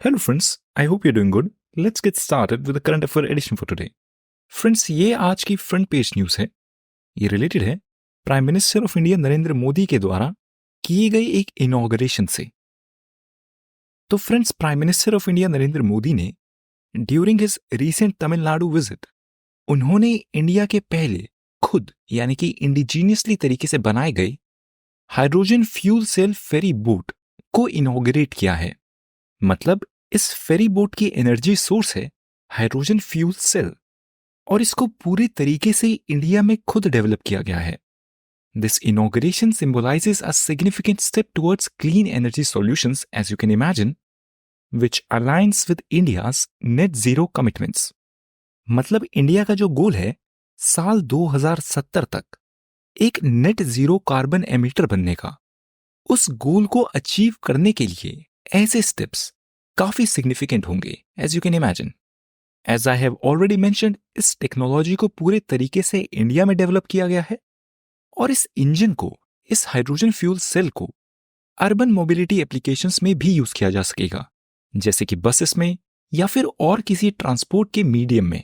Hello friends, I hope you're doing good. Let's get started with the current affair edition for today. Friends ये आज की front page news है। ये related है prime minister of India Narendra Modi के द्वारा की गई एक इनॉग्रेशन से। तो friends prime minister of India Narendra Modi ने during his recent Tamil Nadu visit उन्होंने इंडिया के पहले खुद यानी कि इंडिजीनियसली तरीके से बनाए गए hydrogen fuel cell ferry boat को इनॉग्रेट किया है। मतलब इस फेरी बोट की एनर्जी सोर्स है हाइड्रोजन फ्यूल सेल और इसको पूरे तरीके से इंडिया में खुद डेवलप किया गया है। This inauguration symbolizes a significant step towards clean energy solutions, as you can imagine, which aligns with India's net zero commitments. मतलब इंडिया का जो गोल है साल 2070 तक एक नेट जीरो कार्बन एमिटर बनने का, उस गोल को अचीव करने के लिए ऐसे स्टेप्स काफी सिग्निफिकेंट होंगे, as you can imagine. As I have already mentioned, इस टेक्नोलॉजी को पूरे तरीके से इंडिया में डेवलप किया गया है और इस इंजन को, इस हाइड्रोजन फ्यूल सेल को अर्बन मोबिलिटी एप्लीकेशंस में भी यूज किया जा सकेगा, जैसे कि बसेस में या फिर और किसी ट्रांसपोर्ट के मीडियम में।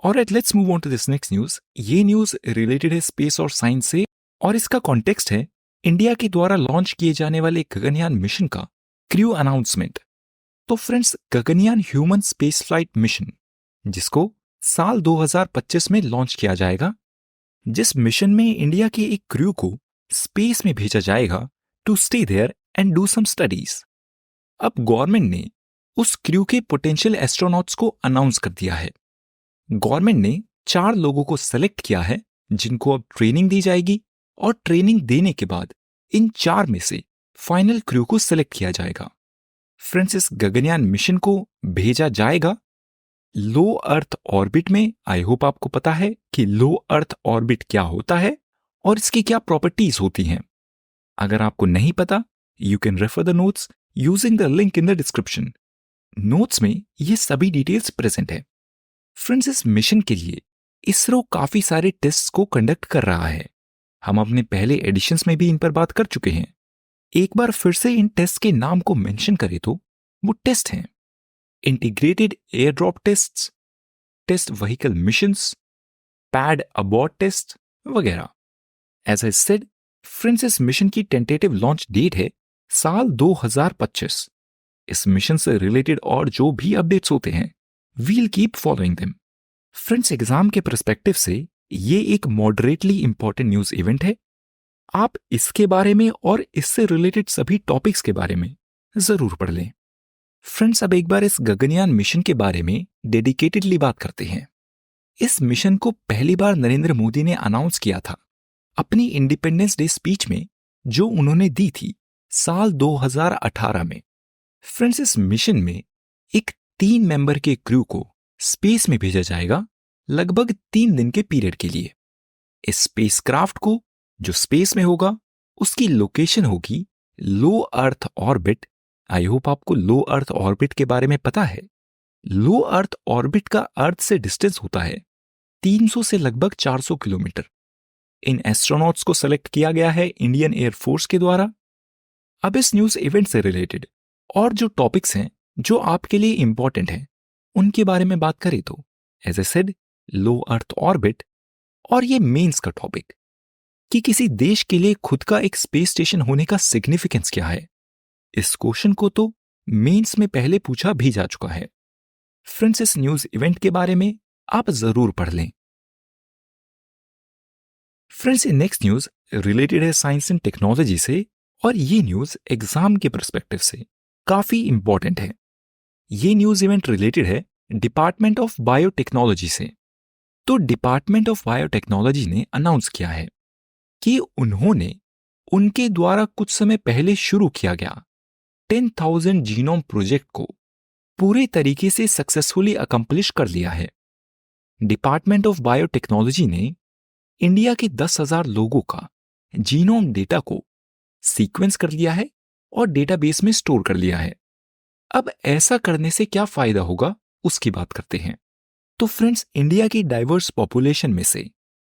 Alright, let's move on to this next news. ये न्यूज रिलेटेड है स्पेस और साइंस से और इसका कॉन्टेक्स्ट है इंडिया के द्वारा लॉन्च किए जाने वाले गगनयान मिशन का क्रू अनाउंसमेंट। तो friends, Gaganyaan human space flight mission, जिसको साल 2025 में लॉन्च किया जाएगा, जिस मिशन में इंडिया के एक क्रू को स्पेस में भेजा जाएगा to stay there and do some studies. अब गवर्नमेंट ने उस क्रू के पोटेंशियल एस्ट्रोनॉट्स को अनाउंस कर दिया है। गवर्नमेंट ने 4 लोगों को सेलेक्ट किया है जिनको अब ट्रेनिंग दी जाएगी और ट्रेनिंग देने के बाद इन 4 में से फाइनल क्रू को सेलेक्ट किया जाएगा। फ्रेंड्स, इस गगनयान मिशन को भेजा जाएगा लो अर्थ ऑर्बिट में। आई होप आपको पता है कि लो अर्थ ऑर्बिट क्या होता है और इसकी क्या प्रॉपर्टीज होती हैं। अगर आपको नहीं पता, you can refer the notes using the link in the description. Notes में ये सभी डिटेल्स प्रेजेंट है। फ्रेंड्स, इस मिशन के लिए इसरो काफी सारे टेस्ट को कंडक्ट कर रहा है। हम अपने पहले एडिशंस में भी इन पर बात कर चुके हैं। एक बार फिर से इन टेस्ट के नाम को मेंशन करें तो वो टेस्ट हैं integrated air drop test, test vehicle missions, pad abort test वगैरह। एज आई सेड, फ्रेंड्स, इस मिशन की टेंटेटिव लॉन्च डेट है साल 2025। इस मिशन से रिलेटेड और जो भी अपडेट्स होते हैं, we'll keep following them. Friends, exam के पर्सपेक्टिव से ये एक मॉडरेटली इंपॉर्टेंट न्यूज इवेंट है। आप इसके बारे में और इससे रिलेटेड सभी टॉपिक्स के बारे में जरूर पढ़ लें। फ्रेंड्स, अब एक बार इस गगनयान मिशन के बारे में डेडिकेटेडली बात करते हैं। इस मिशन को पहली बार नरेंद्र मोदी ने अनाउंस किया था अपनी इंडिपेंडेंस डे स्पीच में, जो उन्होंने दी थी साल 2018 में। फ्रेंड्स, इस मिशन में एक 3 मेंबर के क्रू को स्पेस में भेजा जाएगा लगभग 3 दिन के पीरियड के लिए। इस स्पेसक्राफ्ट को, जो स्पेस में होगा, उसकी लोकेशन होगी लो अर्थ ऑर्बिट। आई होप आपको लो अर्थ ऑर्बिट के बारे में पता है। लो अर्थ ऑर्बिट का अर्थ से डिस्टेंस होता है 300 से लगभग 400 किलोमीटर। इन एस्ट्रोनॉट्स को सेलेक्ट किया गया है इंडियन एयरफोर्स के द्वारा। अब इस न्यूज इवेंट से रिलेटेड और जो टॉपिक्स हैं जो आपके लिए इंपॉर्टेंट हैं, उनके बारे में बात करें तो as I said, low earth orbit और ये मेंस का टॉपिक कि किसी देश के लिए खुद का एक स्पेस स्टेशन होने का सिग्निफिकेंस क्या है। इस क्वेश्चन को तो मेंस में पहले पूछा भी जा चुका है। फ्रेंड्स, इस न्यूज इवेंट के बारे में आप जरूर पढ़ लें। फ्रेंड्स, ये नेक्स्ट न्यूज रिलेटेड है साइंस एंड टेक्नोलॉजी से और ये न्यूज एग्जाम के पर्सपेक्टिव से काफी इंपॉर्टेंट है। ये न्यूज इवेंट रिलेटेड है डिपार्टमेंट ऑफ बायोटेक्नोलॉजी से। तो डिपार्टमेंट ऑफ बायोटेक्नोलॉजी ने अनाउंस किया है कि उन्होंने उनके द्वारा कुछ समय पहले शुरू किया गया 10,000 जीनोम प्रोजेक्ट को पूरे तरीके से सक्सेसफुली अकम्प्लिश कर लिया है। डिपार्टमेंट ऑफ बायोटेक्नोलॉजी ने इंडिया के 10,000 लोगों का जीनोम डेटा को सीक्वेंस कर लिया है और डेटाबेस में स्टोर कर लिया है। अब ऐसा करने से क्या फायदा होगा, उसकी बात करते हैं। तो फ्रेंड्स, इंडिया की डाइवर्स पॉपुलेशन में से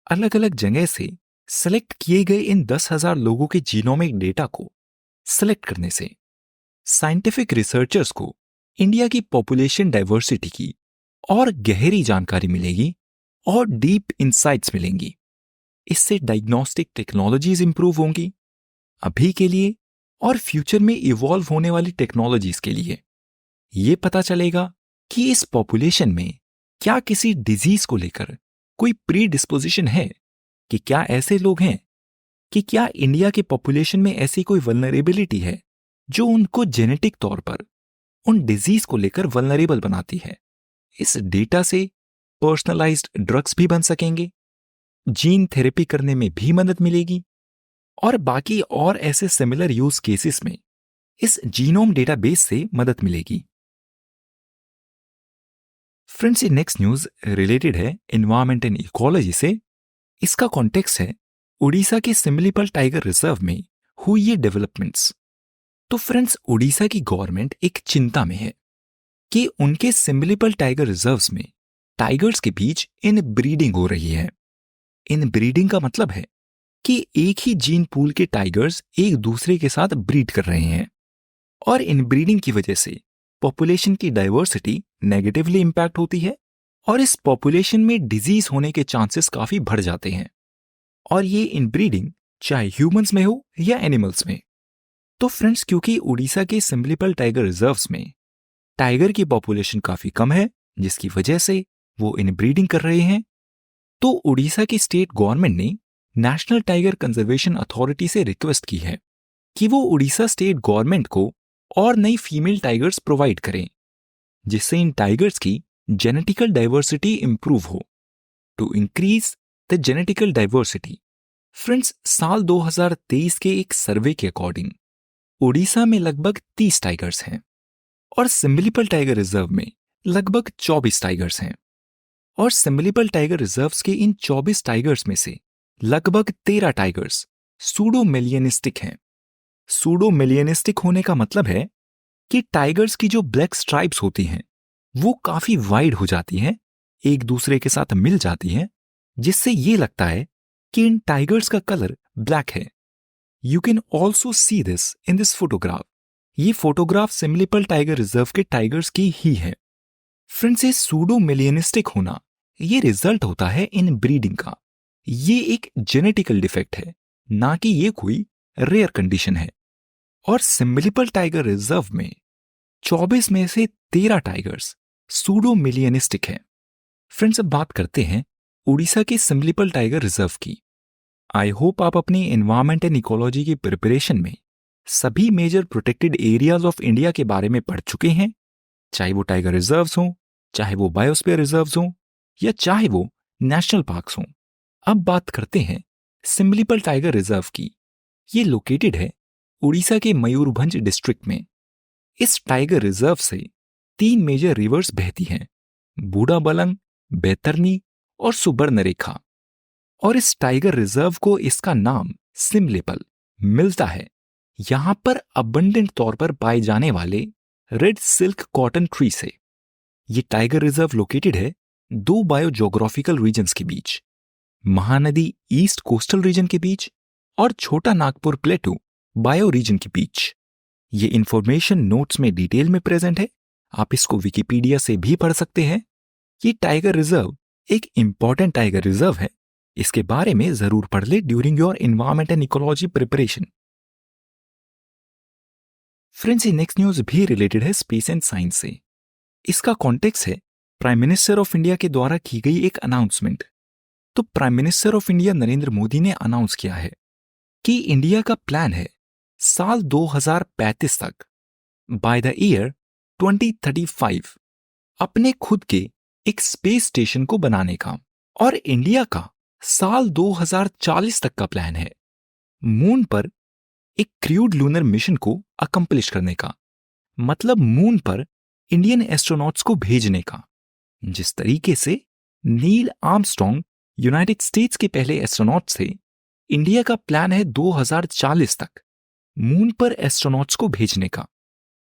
अलग अलग जगह से सेलेक्ट किए गए इन 10,000 लोगों के जीनोमिक डेटा को सेलेक्ट करने से साइंटिफिक रिसर्चर्स को इंडिया की पॉपुलेशन डाइवर्सिटी की और गहरी जानकारी मिलेगी और डीप इंसाइट्स मिलेंगी। इससे डायग्नोस्टिक टेक्नोलॉजीज इंप्रूव होंगी अभी के लिए और फ्यूचर में इवॉल्व होने वाली टेक्नोलॉजीज के लिए। ये पता चलेगा कि इस पॉपुलेशन में क्या किसी डिजीज को लेकर कोई प्री डिस्पोजिशन है, कि क्या ऐसे लोग हैं, कि क्या इंडिया के पॉपुलेशन में ऐसी कोई वल्नरेबिलिटी है जो उनको जेनेटिक तौर पर उन डिजीज को लेकर वल्नरेबल बनाती है। इस डेटा से पर्सनलाइज्ड ड्रग्स भी बन सकेंगे, जीन थेरेपी करने में भी मदद मिलेगी और बाकी और ऐसे सिमिलर यूज केसेस में इस जीनोम डेटाबेस से मदद मिलेगी। फ्रेंड्स, ये नेक्स्ट न्यूज रिलेटेड है एनवायरमेंट एंड इकोलॉजी से। इसका कॉन्टेक्स्ट है उड़ीसा के सिमिलीपल टाइगर रिजर्व में हुई ये डेवलपमेंट्स। तो फ्रेंड्स, उड़ीसा की गवर्नमेंट एक चिंता में है कि उनके सिमिलीपल टाइगर रिजर्व्स में टाइगर्स के बीच इन ब्रीडिंग हो रही है। इन ब्रीडिंग का मतलब है कि एक ही जीन पूल के टाइगर्स एक दूसरे के साथ ब्रीड कर रहे हैं और इन ब्रीडिंग की वजह से पॉपुलेशन की डाइवर्सिटी नेगेटिवली इंपैक्ट होती है और इस पॉपुलेशन में डिजीज होने के चांसेस काफी बढ़ जाते हैं। और ये इनब्रीडिंग चाहे ह्यूमंस में हो या एनिमल्स में। तो फ्रेंड्स, क्योंकि उड़ीसा के सिमिलीपल टाइगर रिजर्व्स में टाइगर की पॉपुलेशन काफी कम है जिसकी वजह से वो इनब्रीडिंग कर रहे हैं, तो उड़ीसा की स्टेट गवर्नमेंट ने नेशनल टाइगर कंजर्वेशन अथॉरिटी से रिक्वेस्ट की है कि वो उड़ीसा स्टेट गवर्नमेंट को और नई फीमेल टाइगर्स प्रोवाइड करें जिससे इन टाइगर्स की जेनेटिकल डाइवर्सिटी इंप्रूव हो, to increase the genetical diversity. Friends, साल 2023 के एक सर्वे के अकॉर्डिंग उड़ीसा में लगभग 30 टाइगर्स हैं और सिमिलीपल टाइगर रिजर्व में लगभग 24 टाइगर्स हैं। और सिमिलीपल टाइगर रिजर्व्स के इन 24 टाइगर्स में से लगभग 13 टाइगर्स सूडोमेलियनिस्टिक हैं। सूडोमेलियनिस्टिक होने का मतलब है कि टाइगर्स की जो ब्लैक स्ट्राइप्स होती हैं वो काफी वाइड हो जाती हैं, एक दूसरे के साथ मिल जाती हैं, जिससे ये लगता है कि इन टाइगर्स का कलर ब्लैक है। You can also see this in this photograph. ये फोटोग्राफ सिमिलीपल टाइगर रिजर्व के टाइगर्स की ही है। फ्रेंड्स, ये सूडोमेलियनिस्टिक होना ये रिजल्ट होता है इन ब्रीडिंग का। ये एक जेनेटिकल डिफेक्ट है, ना कि ये कोई रेयर कंडीशन है। और सिमिलीपल टाइगर रिजर्व में 24 में से 13 टाइगर्स सूडोमेलियनिस्टिक हैं। फ्रेंड्स, अब बात करते हैं उड़ीसा के सिमिलीपल टाइगर रिजर्व की। आई होप आप अपनी एनवायरमेंट एंड इकोलॉजी की प्रिपरेशन में सभी major protected areas of India के बारे में पढ़ चुके हैं, चाहे वो टाइगर रिजर्व्स हों, चाहे वो बायोस्फीयर रिजर्व्स हों या चाहे वो नेशनल पार्क्स हों। अब बात करते हैं सिमिलीपल टाइगर रिजर्व की। ये लोकेटेड है उड़ीसा के मयूरभंज डिस्ट्रिक्ट में। इस टाइगर रिजर्व से 3 मेजर रिवर्स बहती हैं, बूढ़ाबलंग, बैतरनी और सुबर्णरेखा। और इस टाइगर रिजर्व को इसका नाम सिमिलीपल मिलता है यहां पर अबंडेंट तौर पर पाए जाने वाले रेड सिल्क कॉटन ट्री से। ये टाइगर रिजर्व लोकेटेड है 2 बायोजियोग्राफिकल रीजन्स के बीच, महानदी ईस्ट कोस्टल रीजन के बीच और छोटा नागपुर प्लेटू बायो रीजन के बीच। ये इंफॉर्मेशन नोट्स में डिटेल में प्रेजेंट है, आप इसको विकिपीडिया से भी पढ़ सकते हैं। ये टाइगर रिजर्व एक इंपॉर्टेंट टाइगर रिजर्व है, इसके बारे में जरूर पढ़ ले during your environment and ecology preparation. Friends, ये नेक्स्ट न्यूज भी रिलेटेड है स्पेस एंड साइंस से। इसका कॉन्टेक्स्ट है प्राइम मिनिस्टर ऑफ इंडिया के द्वारा की गई एक अनाउंसमेंट। तो prime minister of India Narendra Modi ने अनाउंस किया है कि इंडिया का प्लान है साल 2035 तक, बाय द ईयर 2035, अपने खुद के एक स्पेस स्टेशन को बनाने का। और इंडिया का साल 2040 तक का प्लान है मून पर एक क्रूड लूनर मिशन को अकम्प्लिश करने का, मतलब मून पर इंडियन एस्ट्रोनॉट्स को भेजने का। जिस तरीके से नील आर्मस्ट्रॉन्ग यूनाइटेड स्टेट्स के पहले एस्ट्रोनॉट थे, इंडिया का प्लान है 2040 तक मून पर एस्ट्रोनॉट्स को भेजने का।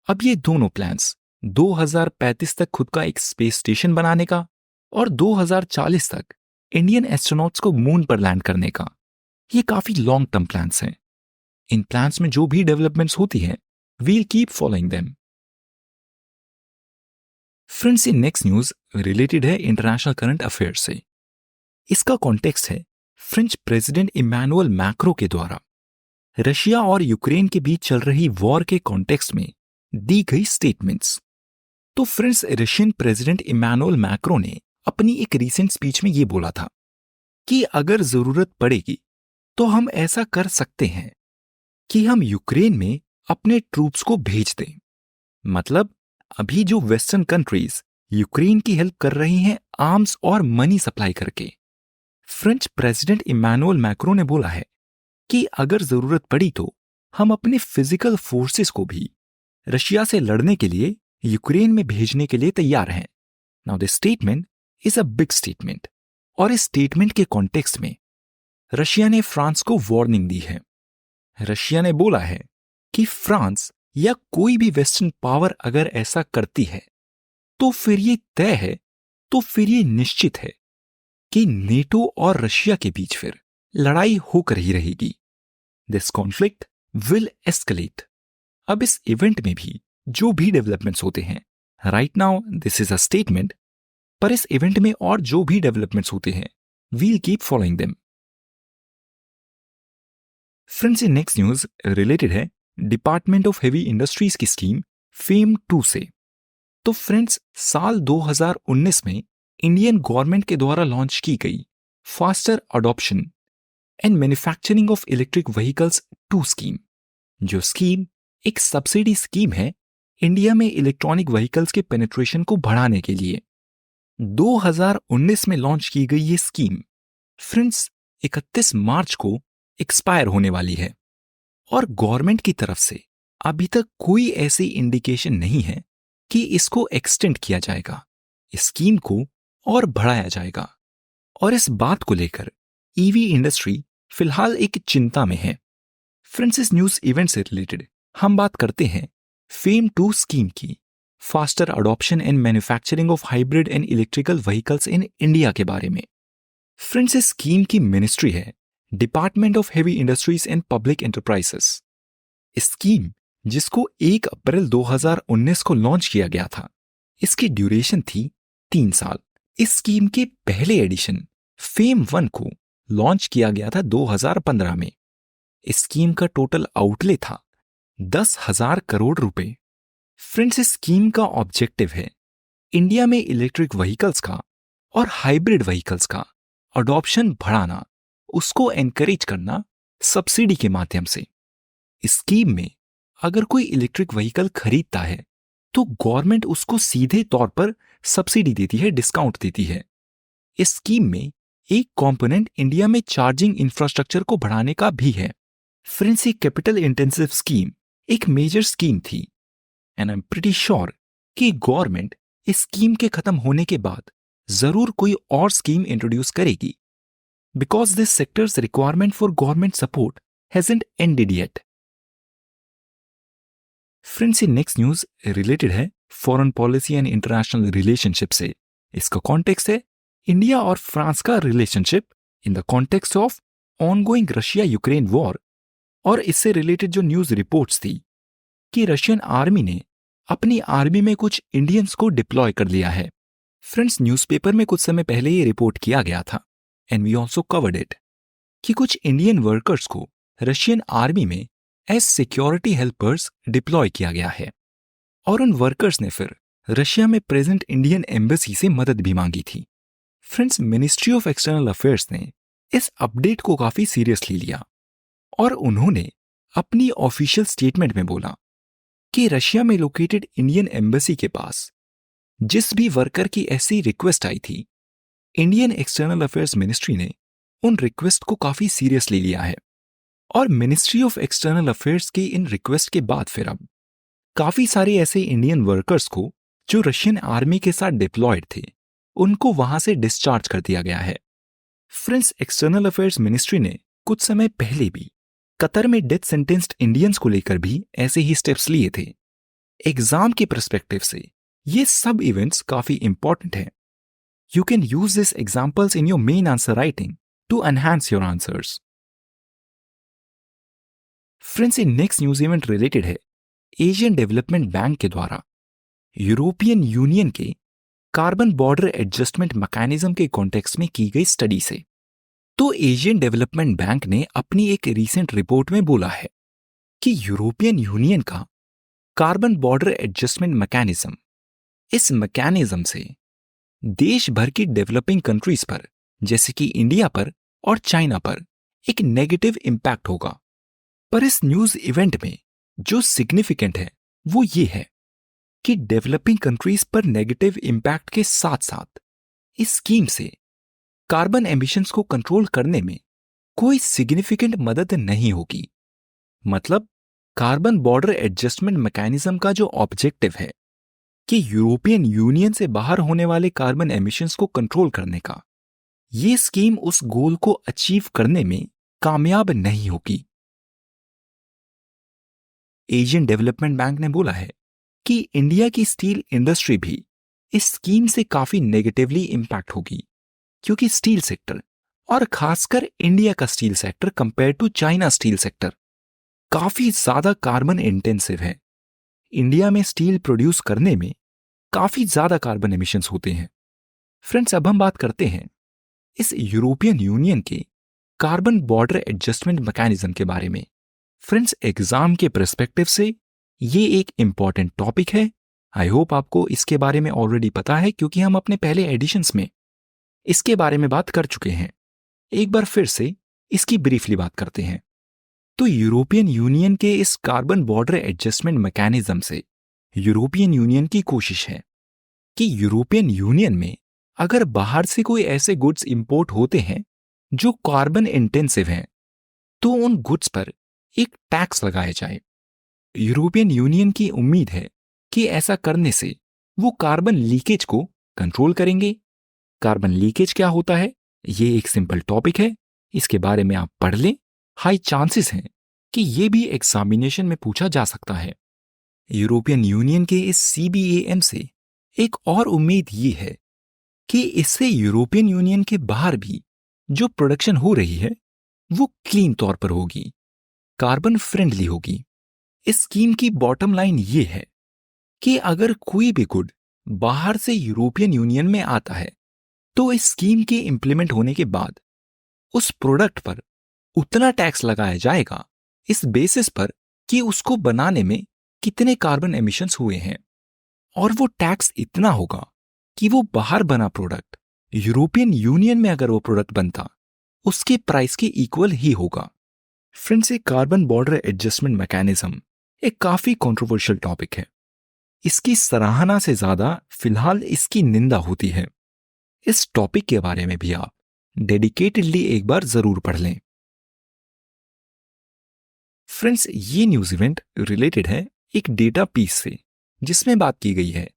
अब ये दोनों प्लान्स 2035 तक खुद का एक स्पेस स्टेशन बनाने का और 2040 तक इंडियन एस्ट्रोनॉट्स को मून पर लैंड करने का, ये काफी लॉन्ग टर्म प्लान्स हैं। इन प्लान्स में जो भी डेवलपमेंट्स होती हैं We'll keep following them. Friends, ये नेक्स्ट न्यूज रिलेटेड है इंटरनेशनल करंट अफेयर से। इसका कॉन्टेक्स्ट है फ्रेंच प्रेसिडेंट इमैनुअल मैक्रो के द्वारा रशिया और यूक्रेन के बीच चल रही वॉर के कॉन्टेक्स्ट में दी गई स्टेटमेंट्स। तो friends, Russian president Emmanuel Macron ने अपनी एक रीसेंट स्पीच में ये बोला था कि अगर जरूरत पड़ेगी तो हम ऐसा कर सकते हैं कि हम यूक्रेन में अपने ट्रूप्स को भेज दें। मतलब अभी जो वेस्टर्न कंट्रीज यूक्रेन की हेल्प कर रही हैं आर्म्स और मनी सप्लाई करके, फ्रेंच प्रेसिडेंट इमैनुअल मैक्रो ने बोला है कि अगर जरूरत पड़ी तो हम अपने फिजिकल फोर्सेस को भी रशिया से लड़ने के लिए यूक्रेन में भेजने के लिए तैयार हैं। Now this statement is a big statement, और इस स्टेटमेंट के कॉन्टेक्स्ट में रशिया ने फ्रांस को वार्निंग दी है। रशिया ने बोला है कि फ्रांस या कोई भी वेस्टर्न पावर अगर ऐसा करती है तो फिर ये तय है, तो फिर ये निश्चित है कि नेटो और रशिया के बीच फिर लड़ाई होकर ही रहेगी। This conflict will escalate. अब इस इवेंट में भी जो भी डेवलपमेंट्स होते हैं, right now this is a statement, पर इस इवेंट में और जो भी डेवलपमेंट्स होते हैं, we'll keep following them. Friends, ये नेक्स्ट न्यूज रिलेटेड है डिपार्टमेंट ऑफ हेवी इंडस्ट्रीज की स्कीम फेम 2 से। तो फ्रेंड्स, साल 2019 में इंडियन गवर्नमेंट के द्वारा लॉन्च की गई faster adoption and manufacturing of electric vehicles 2 scheme, जो स्कीम एक सब्सिडी स्कीम है इंडिया में इलेक्ट्रॉनिक व्हीकल्स के पेनिट्रेशन को बढ़ाने के लिए। 2019 में लॉन्च की गई ये स्कीम फ्रेंड्स 31 मार्च को एक्सपायर होने वाली है, और गवर्नमेंट की तरफ से अभी तक कोई ऐसी इंडिकेशन नहीं है कि इसको एक्सटेंड किया जाएगा, इस स्कीम को और बढ़ाया जाएगा। और इस बात को लेकर ईवी इंडस्ट्री फिलहाल एक चिंता में है। फ्रेंड्स, इस न्यूज इवेंट से रिलेटेड हम बात करते हैं फेम 2 स्कीम की, faster adoption and manufacturing of hybrid and electrical vehicles in India के बारे में। फ्रेंड्स, इस स्कीम की मिनिस्ट्री है department of heavy industries and public enterprises. Scheme जिसको 1 अप्रैल 2019 को लॉन्च किया गया था, इसकी ड्यूरेशन थी 3 साल। इस स्कीम के पहले एडिशन फेम 1 को लॉन्च किया गया था 2015 में। इस स्कीम का टोटल आउटले था 10,000 करोड़ रुपए। फ्रेंड्स, इस स्कीम का ऑब्जेक्टिव है इंडिया में इलेक्ट्रिक व्हीकल्स का और हाइब्रिड व्हीकल्स का अडॉप्शन बढ़ाना, उसको एनकरेज करना सब्सिडी के माध्यम से। इस स्कीम में अगर कोई इलेक्ट्रिक व्हीकल खरीदता है तो गवर्नमेंट उसको सीधे तौर पर सब्सिडी देती है, डिस्काउंट देती है। इस स्कीम में एक कंपोनेंट इंडिया में चार्जिंग इंफ्रास्ट्रक्चर को बढ़ाने का भी है। फ्रेंड्स, ये कैपिटल इंटेंसिव स्कीम एक मेजर स्कीम थी, and I am pretty sure कि गवर्नमेंट इस स्कीम के खत्म होने के बाद जरूर कोई और स्कीम इंट्रोड्यूस करेगी, because this sectors requirement for government support hasn't ended yet. Friends, ये नेक्स्ट न्यूज रिलेटेड है foreign policy and international relationship से। इसका कॉन्टेक्स्ट है इंडिया और फ्रांस का relationship in the context of ongoing Russia Ukraine war. और इससे related जो न्यूज रिपोर्ट्स थी कि रशियन आर्मी ने अपनी आर्मी में कुछ इंडियंस को डिप्लॉय कर लिया है। फ्रेंड्स, न्यूज़पेपर में कुछ समय पहले ये रिपोर्ट किया गया था, and we also covered it, कि कुछ इंडियन वर्कर्स को रशियन आर्मी में एज सिक्योरिटी हेल्पर्स डिप्लॉय किया गया है, और उन वर्कर्स ने फिर रशिया में प्रेजेंट इंडियन एम्बेसी से मदद भी मांगी थी। Friends, ministry of external affairs ने इस अपडेट को काफी सीरियसली लिया, और उन्होंने अपनी ऑफिशियल स्टेटमेंट में बोला कि रशिया में लोकेटेड इंडियन एम्बेसी के पास जिस भी वर्कर की ऐसी रिक्वेस्ट आई थी, इंडियन एक्सटर्नल अफेयर्स मिनिस्ट्री ने उन रिक्वेस्ट को काफी सीरियसली लिया है। और मिनिस्ट्री ऑफ एक्सटर्नल अफेयर्स की इन रिक्वेस्ट के बाद फिर अब काफी सारे ऐसे इंडियन वर्कर्स को जो रशियन आर्मी के साथ डिप्लॉयड थे, उनको वहां से डिस्चार्ज कर दिया गया है। फ्रेंड्स, एक्सटर्नल अफेयर्स मिनिस्ट्री ने कुछ समय पहले भी कतर में डेथ सेंटेंस्ड इंडियंस को लेकर भी ऐसे ही स्टेप्स लिए थे। एग्जाम के पर्सपेक्टिव से ये सब इवेंट्स काफी इंपॉर्टेंट हैं। You can use this examples in your main answer writing to enhance your answers. Friends, ये नेक्स्ट न्यूज इवेंट रिलेटेड है एशियन डेवलपमेंट बैंक के द्वारा यूरोपियन यूनियन के कार्बन बॉर्डर एडजस्टमेंट मैकेनिज्म के कॉन्टेक्स्ट में की गई स्टडी से। तो एशियन डेवलपमेंट बैंक ने अपनी एक रीसेंट रिपोर्ट में बोला है कि यूरोपियन यूनियन का कार्बन बॉर्डर एडजस्टमेंट मैकेनिज्म, इस मैकेनिज्म से देश भर की डेवलपिंग कंट्रीज पर जैसे कि इंडिया पर और चाइना पर एक नेगेटिव इंपैक्ट होगा। पर इस न्यूज इवेंट में जो सिग्निफिकेंट है वो ये है कि डेवलपिंग कंट्रीज पर नेगेटिव इंपैक्ट के साथ साथ इस स्कीम से कार्बन एमिशंस को कंट्रोल करने में कोई सिग्निफिकेंट मदद नहीं होगी। मतलब कार्बन बॉर्डर एडजस्टमेंट मैकेनिज्म का जो ऑब्जेक्टिव है कि यूरोपियन यूनियन से बाहर होने वाले कार्बन एमिशंस को कंट्रोल करने का, ये स्कीम उस गोल को अचीव करने में कामयाब नहीं होगी। एशियन डेवलपमेंट बैंक ने बोला है कि इंडिया की स्टील इंडस्ट्री भी इस स्कीम से काफी नेगेटिवली इंपैक्ट होगी, क्योंकि स्टील सेक्टर और खासकर इंडिया का steel sector compare to China steel sector काफी ज्यादा कार्बन इंटेंसिव है। इंडिया में स्टील प्रोड्यूस करने में काफी ज्यादा कार्बन एमिशंस होते हैं। फ्रेंड्स, अब हम बात करते हैं इस यूरोपियन यूनियन के कार्बन बॉर्डर एडजस्टमेंट मैकेनिज्म के बारे में। फ्रेंड्स, एग्जाम के पर्सपेक्टिव से ये एक इंपॉर्टेंट टॉपिक है। आई होप आपको इसके बारे में ऑलरेडी पता है, क्योंकि हम अपने पहले एडिशंस में इसके बारे में बात कर चुके हैं। एक बार फिर से इसकी ब्रीफली बात करते हैं। तो यूरोपियन यूनियन के इस कार्बन बॉर्डर एडजस्टमेंट मैकेनिज्म से यूरोपियन यूनियन की कोशिश है कि यूरोपियन यूनियन में अगर बाहर से कोई ऐसे गुड्स इंपोर्ट होते हैं जो कार्बन इंटेंसिव हैं, तो उन गुड्स पर एक टैक्स लगाया जाए। यूरोपियन यूनियन की उम्मीद है कि ऐसा करने से वो कार्बन लीकेज को कंट्रोल करेंगे। कार्बन लीकेज क्या होता है, ये एक सिंपल टॉपिक है, इसके बारे में आप पढ़ लें। हाई चांसेस हैं कि ये भी एग्जामिनेशन में पूछा जा सकता है। यूरोपियन यूनियन के इस सीबीएएम से एक और उम्मीद ये है कि इससे यूरोपियन यूनियन के बाहर भी जो प्रोडक्शन हो रही है वो क्लीन तौर पर होगी, कार्बन फ्रेंडली होगी। इस स्कीम की बॉटम लाइन ये है कि अगर कोई भी गुड बाहर से यूरोपियन यूनियन में आता है, तो इस स्कीम के इंप्लीमेंट होने के बाद उस प्रोडक्ट पर उतना टैक्स लगाया जाएगा इस बेसिस पर कि उसको बनाने में कितने कार्बन एमिशंस हुए हैं, और वो टैक्स इतना होगा कि वो बाहर बना प्रोडक्ट यूरोपियन यूनियन में अगर वो प्रोडक्ट बनता उसके प्राइस के इक्वल ही होगा। फ्रेंड्स, एक कार्बन बॉर्डर एडजस्टमेंट मैकेनिज्म एक काफी कंट्रोवर्शियल टॉपिक है। इसकी सराहना से ज्यादा फिलहाल इसकी निंदा होती है। इस टॉपिक के बारे में भी आप डेडिकेटेडली एक बार जरूर पढ़ लें। फ्रेंड्स, ये न्यूज इवेंट रिलेटेड है एक डेटा पीस से, जिसमें बात की गई है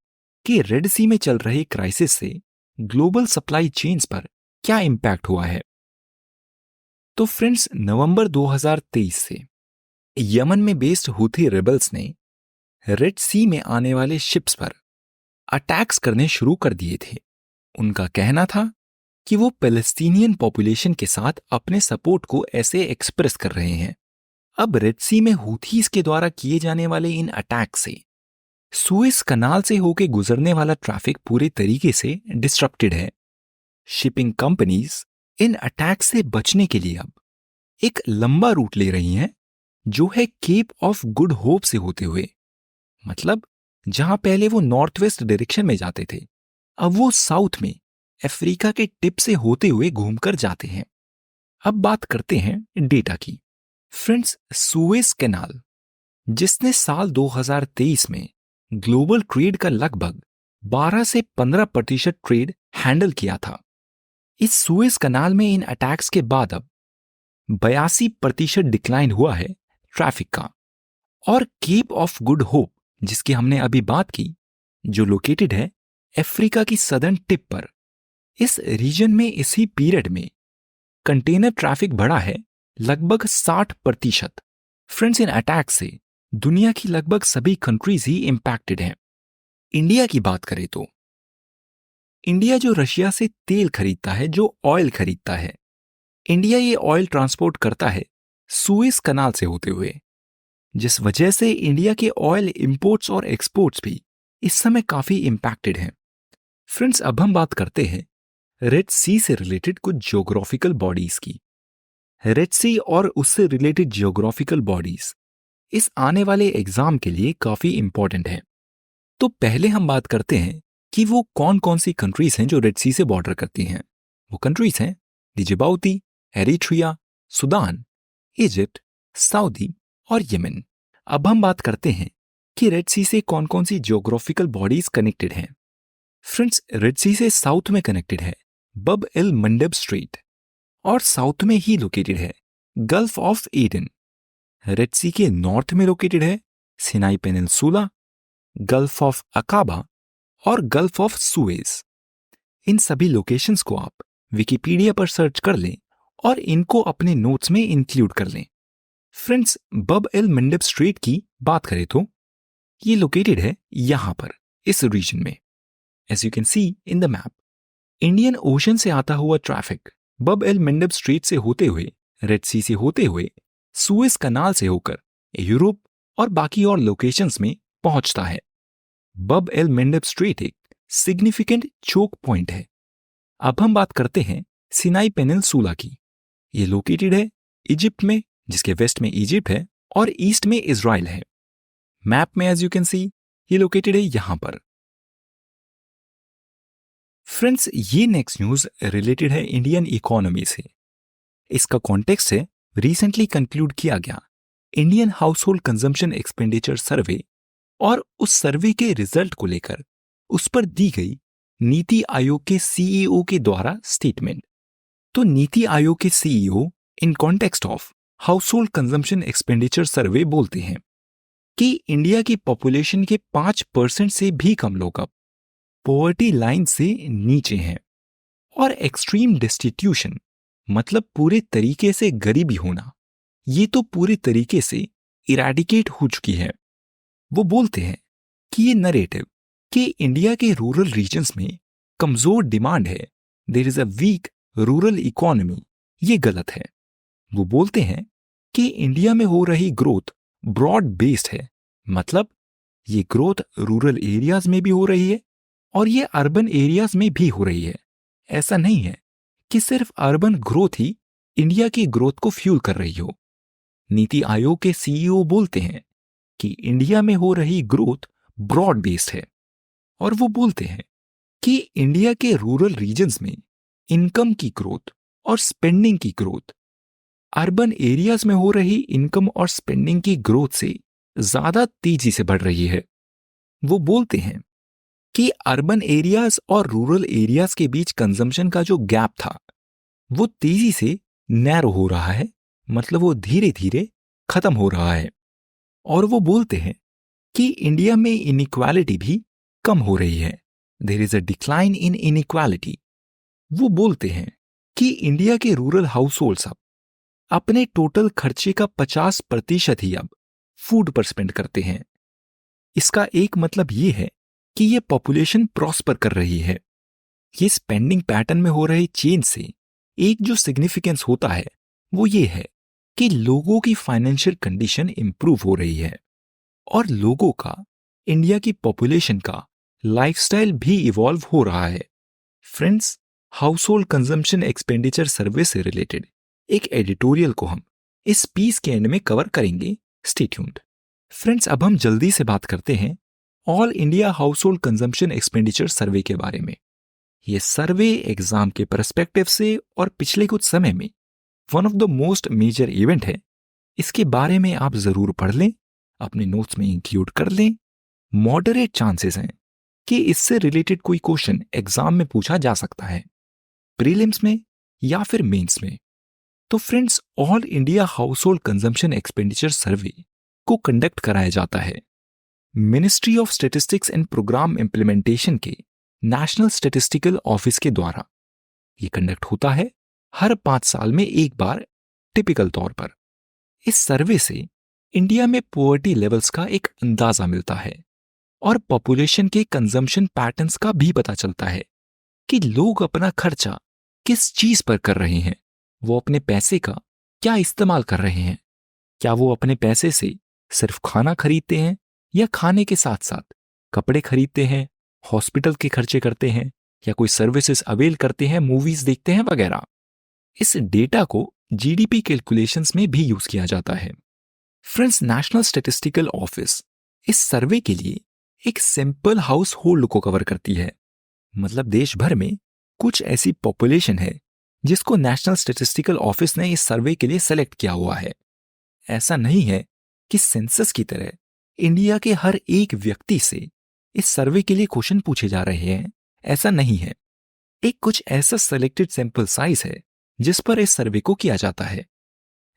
कि रेड सी में चल रहे क्राइसिस से ग्लोबल सप्लाई चेन्स पर क्या इंपैक्ट हुआ है। तो फ्रेंड्स, नवंबर 2023 से यमन में बेस्ड हूथी रेबल्स ने रेड सी में आने वाले शिप्स पर अटैक्स करने शुरू कर दिए थे। उनका कहना था कि वो पैलेस्टीनियन पॉपुलेशन के साथ अपने सपोर्ट को ऐसे एक्सप्रेस कर रहे हैं। अब रेड सी में हूथीज के द्वारा किए जाने वाले इन अटैक से सुएज कनाल से होकर गुजरने वाला ट्रैफिक पूरे तरीके से डिस्ट्रप्टेड है। शिपिंग कंपनीज इन अटैक से बचने के लिए अब एक लंबा रूट ले रही हैं, जो है केप ऑफ गुड होप से होते हुए। मतलब जहां पहले वो नॉर्थ वेस्ट डायरेक्शन में जाते थे, अब वो साउथ में अफ्रीका के टिप से होते हुए घूमकर जाते हैं। अब बात करते हैं डेटा की। फ्रेंड्स, सुएज कैनाल, जिसने साल 2023 में ग्लोबल ट्रेड का लगभग 12 से 15% ट्रेड हैंडल किया था। इस सुएज कनाल में इन अटैक्स के बाद अब 82% डिक्लाइन हुआ है ट्रैफिक का। और केप ऑफ गुड होप, जिसकी हमने अभी बात की, जो लोकेटेड है अफ्रीका की सदर्न टिप पर, इस रीजन में इसी पीरियड में कंटेनर ट्रैफिक बढ़ा है लगभग 60%। फ्रेंड्स, इन अटैक से दुनिया की लगभग सभी कंट्रीज ही इंपैक्टेड हैं। इंडिया की बात करें तो इंडिया जो रशिया से तेल खरीदता है, जो ऑयल खरीदता है, इंडिया ये ऑयल ट्रांसपोर्ट करता है सुएज कनाल से होते हुए। जिस वजह से इंडिया के ऑयल इंपोर्ट्स और एक्सपोर्ट्स भी इस समय काफी इम्पैक्टेड हैं। फ्रेंड्स, अब हम बात करते हैं रेड सी से रिलेटेड कुछ जियोग्राफिकल बॉडीज की। रेड सी और उससे रिलेटेड जियोग्राफिकल बॉडीज इस आने वाले एग्जाम के लिए काफी इंपॉर्टेंट है। तो पहले हम बात करते हैं कि वो कौन कौन सी कंट्रीज हैं जो रेड सी से बॉर्डर करती हैं। वो कंट्रीज हैं डिजिबाउती, एरिट्रिया, सूडान, इजिप्ट, सऊदी और यमन। अब हम बात करते हैं कि रेड सी से कौन कौन सी जियोग्राफिकल बॉडीज कनेक्टेड हैं। फ्रेंड्स, रेड सी से साउथ में कनेक्टेड है बब एल मंडब स्ट्रेट और साउथ में ही लोकेटेड है गल्फ ऑफ एडन। रेड सी के नॉर्थ में लोकेटेड है Sinai peninsula, gulf of Aqaba और गल्फ ऑफ सुएज। इन सभी लोकेशंस को आप विकिपीडिया पर सर्च कर लें और इनको अपने नोट्स में इंक्लूड कर लें। फ्रेंड्स, बब एल मंडब स्ट्रेट की बात करें तो ये लोकेटेड है यहां पर इस रीजन में। As you can see in the map, Indian Ocean से आता हुआ ट्रैफिक बब एल मंडब स्ट्रेट से होते हुए, रेड सी से होते हुए, सुएज कनाल से होकर यूरोप और बाकी और लोकेशंस में पहुंचता है। बब एल मंडब स्ट्रेट एक सिग्निफिकेंट चोक पॉइंट है। अब हम बात करते हैं सिनाई पेनिनसुला की। ये लोकेटेड है इजिप्ट में, जिसके वेस्ट में इजिप्ट है और ईस्ट में इजराइल है। मैप में एज यू कैन सी ये लोकेटेड है यहां पर। फ्रेंड्स, ये नेक्स्ट न्यूज रिलेटेड है इंडियन इकोनॉमी से। इसका कॉन्टेक्स्ट है रिसेंटली कंक्लूड किया गया Indian house hold consumption expenditure सर्वे और उस सर्वे के रिजल्ट को लेकर उस पर दी गई नीति आयोग के सीईओ के द्वारा स्टेटमेंट। तो नीति आयोग के CEO in context of house hold consumption expenditure सर्वे बोलते हैं कि इंडिया की पॉपुलेशन के 5% से भी कम लोग अब पॉवर्टी लाइन से नीचे हैं और एक्सट्रीम डिस्टिट्यूशन मतलब पूरे तरीके से गरीबी होना, ये तो पूरे तरीके से इरेडिकेट हो चुकी है। वो बोलते हैं कि ये नरेटिव कि इंडिया के रूरल रीजन्स में कमजोर डिमांड है, there is a weak rural economy, ये गलत है। वो बोलते हैं कि इंडिया में हो रही ग्रोथ ब्रॉड बेस्ड है, मतलब ये ग्रोथ रूरल एरियाज में भी हो रही है और ये अर्बन एरियाज में भी हो रही है। ऐसा नहीं है कि सिर्फ अर्बन ग्रोथ ही इंडिया की ग्रोथ को फ्यूल कर रही हो। नीति आयोग के सीईओ बोलते हैं कि इंडिया में हो रही ग्रोथ ब्रॉड बेस्ड है और वो बोलते हैं कि इंडिया के रूरल रीजन्स में इनकम की ग्रोथ और स्पेंडिंग की ग्रोथ अर्बन एरियाज में हो रही इनकम और स्पेंडिंग की ग्रोथ से ज्यादा तेजी से बढ़ रही है। वो बोलते हैं कि अर्बन एरियाज और रूरल एरियाज के बीच कंजम्पशन का जो गैप था वो तेजी से नैरो हो रहा है, मतलब वो धीरे धीरे खत्म हो रहा है। और वो बोलते हैं कि इंडिया में इनइक्वालिटी भी कम हो रही है, there is a decline in inequality. वो बोलते हैं कि इंडिया के रूरल हाउस होल्ड्स अब अपने टोटल खर्चे का 50% ही अब फूड पर स्पेंड करते हैं। इसका एक मतलब ये है कि ये पॉपुलेशन प्रॉस्पर कर रही है। ये स्पेंडिंग पैटर्न में हो रहे चेंज से एक जो सिग्निफिकेंस होता है वो ये है कि लोगों की फाइनेंशियल कंडीशन इंप्रूव हो रही है और लोगों का, इंडिया की पॉपुलेशन का लाइफस्टाइल भी इवॉल्व हो रहा है। Friends, house hold consumption expenditure सर्वे से रिलेटेड एक एडिटोरियल को हम इस पीस के एंड में कवर करेंगे। Stay tuned. फ्रेंड्स, अब हम जल्दी से बात करते हैं all India house hold consumption expenditure survey के बारे में। ये सर्वे एग्जाम के पर्सपेक्टिव से और पिछले कुछ समय में one of the most major event है। इसके बारे में आप जरूर पढ़ लें, अपने नोट्स में इंक्लूड कर लें। मॉडरेट चांसेस हैं कि इससे रिलेटेड कोई क्वेश्चन एग्जाम में पूछा जा सकता है, प्रीलिम्स में या फिर मेंस में। तो friends, all India house hold consumption expenditure survey को कंडक्ट कराया जाता है ministry of statistics and programme implementation के नेशनल स्टैटिस्टिकल ऑफिस के द्वारा। ये कंडक्ट होता है हर 5 साल में एक बार टिपिकल तौर पर। इस सर्वे से इंडिया में पॉवर्टी लेवल्स का एक अंदाजा मिलता है और पॉपुलेशन के कंजम्पशन पैटर्न्स का भी पता चलता है कि लोग अपना खर्चा किस चीज पर कर रहे हैं, वो अपने पैसे का क्या इस्तेमाल कर रहे हैं। क्या वो अपने पैसे से सिर्फ खाना खरीदते हैं या खाने के साथ साथ कपड़े खरीदते हैं, हॉस्पिटल के खर्चे करते हैं या कोई सर्विसेज अवेल करते हैं, मूवीज देखते हैं वगैरह। इस डेटा को जीडीपी कैलकुलेशंस में भी यूज किया जाता है। फ्रेंड्स, नेशनल स्टैटिस्टिकल ऑफिस इस सर्वे के लिए एक सिंपल हाउस होल्ड को कवर करती है। मतलब देश भर में कुछ ऐसी पॉपुलेशन है जिसको नेशनल स्टैटिस्टिकल ऑफिस ने इस सर्वे के लिए सेलेक्ट किया हुआ है। ऐसा नहीं है कि सेंसस की तरह इंडिया के हर एक व्यक्ति से इस सर्वे के लिए क्वेश्चन पूछे जा रहे हैं, ऐसा नहीं है। एक कुछ ऐसा सेलेक्टेड सैंपल साइज है जिस पर इस सर्वे को किया जाता है।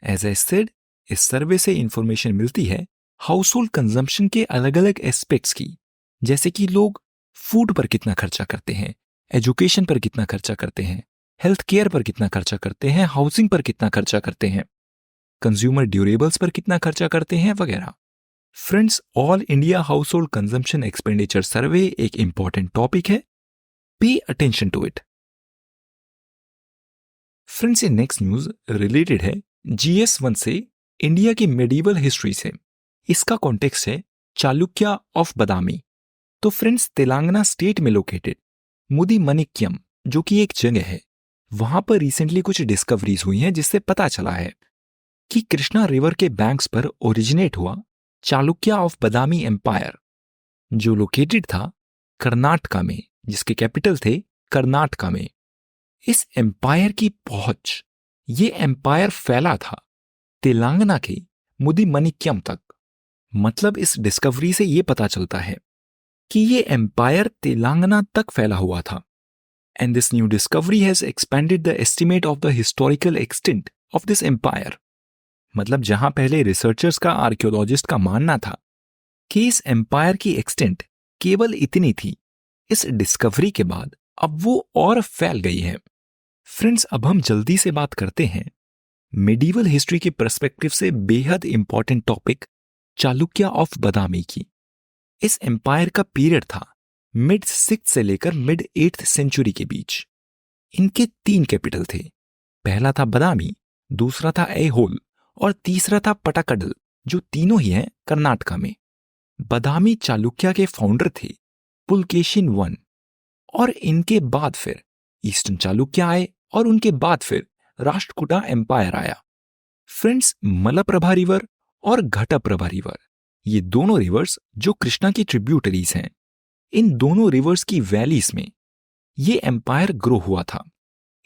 एज आई सेड, इस सर्वे से इंफॉर्मेशन मिलती है हाउस होल्ड कंजम्पशन के अलग अलग एस्पेक्ट्स की, जैसे कि लोग फूड पर कितना खर्चा करते हैं, एजुकेशन पर कितना खर्चा करते हैं, हेल्थ केयर पर कितना खर्चा करते हैं, हाउसिंग पर कितना खर्चा करते हैं, कंज्यूमर ड्यूरेबल्स पर कितना खर्चा करते हैं वगैरह। Friends, all India house hold consumption expenditure survey एक इंपॉर्टेंट टॉपिक है, pay attention to it. Friends, ये नेक्स्ट न्यूज रिलेटेड है GS1 से, इंडिया की मेडिवल हिस्ट्री से। इसका कॉन्टेक्स्ट है चालुक्य ऑफ बदामी। तो फ्रेंड्स, तेलंगाना स्टेट में लोकेटेड मुदीमणिक्यम जो कि एक जगह है, वहां पर रिसेंटली कुछ डिस्कवरीज हुई हैं जिससे पता चला है कि कृष्णा रिवर के बैंक्स पर ओरिजिनेट हुआ चालुक्य ऑफ बदामी एम्पायर, जो लोकेटेड था कर्नाटका में, जिसके कैपिटल थे कर्नाटका में। इस एम्पायर की पहुंच, ये एम्पायर फैला था तेलंगाना के मुदीमणिक्यम तक। मतलब इस डिस्कवरी से ये पता चलता है कि ये एम्पायर तेलंगाना तक फैला हुआ था। And this new discovery has expanded the estimate of the historical extent of this empire. मतलब जहां पहले रिसर्चर्स का, आर्कियोलॉजिस्ट का मानना था कि इस एम्पायर की एक्सटेंट केवल इतनी थी, इस डिस्कवरी के बाद अब वो और फैल गई है। फ्रेंड्स, अब हम जल्दी से बात करते हैं मेडिवल हिस्ट्री के पर्सपेक्टिव से बेहद इंपॉर्टेंट टॉपिक चालुक्य ऑफ बदामी की। इस एम्पायर का पीरियड था मिड 6th से लेकर मिड 8th सेंचुरी के बीच। इनके 3 कैपिटल थे। पहला था बदामी, दूसरा था ऐहोल और तीसरा था पटाकडल, जो तीनों ही हैं कर्नाटका में। बदामी चालुक्य के फाउंडर थे पुलकेशिन I, और इनके बाद फिर ईस्टर्न चालुक्य आए और उनके बाद फिर राष्ट्रकूटा एम्पायर आया। फ्रेंड्स, मलप्रभा रिवर और घटप्रभा रिवर, ये दोनों रिवर्स जो कृष्णा की ट्रिब्यूटरीज हैं, इन दोनों रिवर्स की वैलीज में ये एम्पायर ग्रो हुआ था।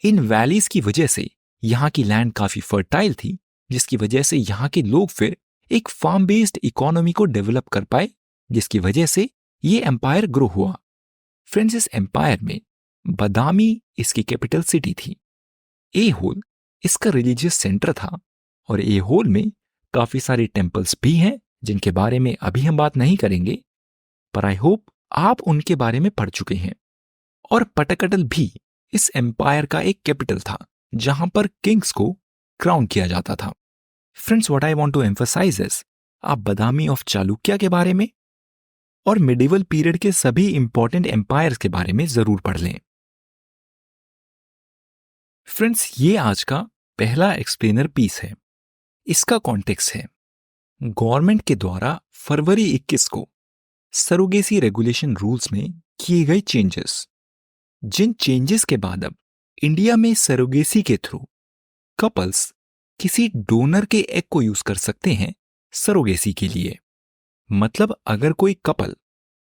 इन वैलीज की वजह से यहाँ की लैंड काफी फर्टाइल थी, जिसकी वजह से यहाँ के लोग फिर एक फार्म बेस्ड इकोनॉमी को डेवलप कर पाए, जिसकी वजह से ये एम्पायर ग्रो हुआ। फ्रेंड्स, इस एम्पायर में बदामी इसकी कैपिटल सिटी थी, ऐहोल इसका रिलीजियस सेंटर था, और ऐहोल में काफी सारे टेम्पल्स भी हैं जिनके बारे में अभी हम बात नहीं करेंगे, पर आई होप आप उनके बारे में पढ़ चुके हैं। और पटाकडल भी इस एम्पायर का एक कैपिटल था जहां पर किंग्स को क्राउन किया जाता था। Friends, what I want to emphasise is, आप बदामी ऑफ चालुक्य के बारे में और मिडिवल पीरियड के सभी इंपॉर्टेंट एम्पायर्स के बारे में जरूर पढ़ लें। फ्रेंड्स, ये आज का पहला एक्सप्लेनर पीस है। इसका कॉन्टेक्स्ट है गवर्नमेंट के द्वारा फरवरी 21 को सरोगेसी रेगुलेशन रूल्स में किए गए चेंजेस, जिन चेंजेस के बाद अब इंडिया में सरोगेसी के थ्रू कपल्स किसी डोनर के एग को यूज कर सकते हैं सरोगेसी के लिए। मतलब अगर कोई कपल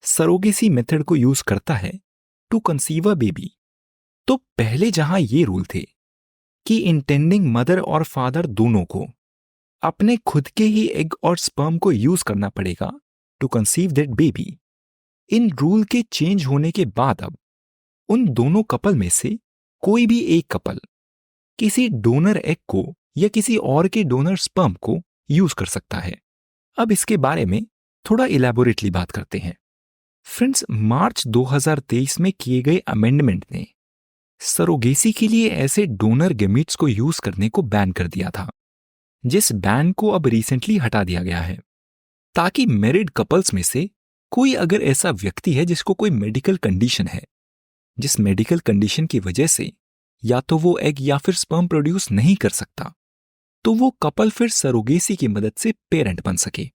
सरोगेसी मेथड को यूज करता है टू कंसीव अ बेबी, तो पहले जहां ये रूल थे कि इंटेंडिंग मदर और फादर दोनों को अपने खुद के ही एग और स्पर्म को यूज करना पड़ेगा टू कंसीव दैट बेबी, इन रूल के चेंज होने के बाद अब उन दोनों कपल में से कोई भी एक कपल किसी डोनर एग को या किसी और के डोनर स्पर्म को यूज कर सकता है। अब इसके बारे में थोड़ा इलैबोरेटली बात करते हैं। फ्रेंड्स, मार्च 2023 में किए गए अमेंडमेंट ने सरोगेसी के लिए ऐसे डोनर गैमीट्स को यूज करने को बैन कर दिया था, जिस बैन को अब रिसेंटली हटा दिया गया है, ताकि मैरिड कपल्स में से कोई अगर ऐसा व्यक्ति है जिसको कोई मेडिकल कंडीशन है, जिस मेडिकल कंडीशन की वजह से या तो वो एग या फिर स्पर्म प्रोड्यूस नहीं कर सकता, तो वो कपल फिर सरोगेसी की मदद से पेरेंट बन सके।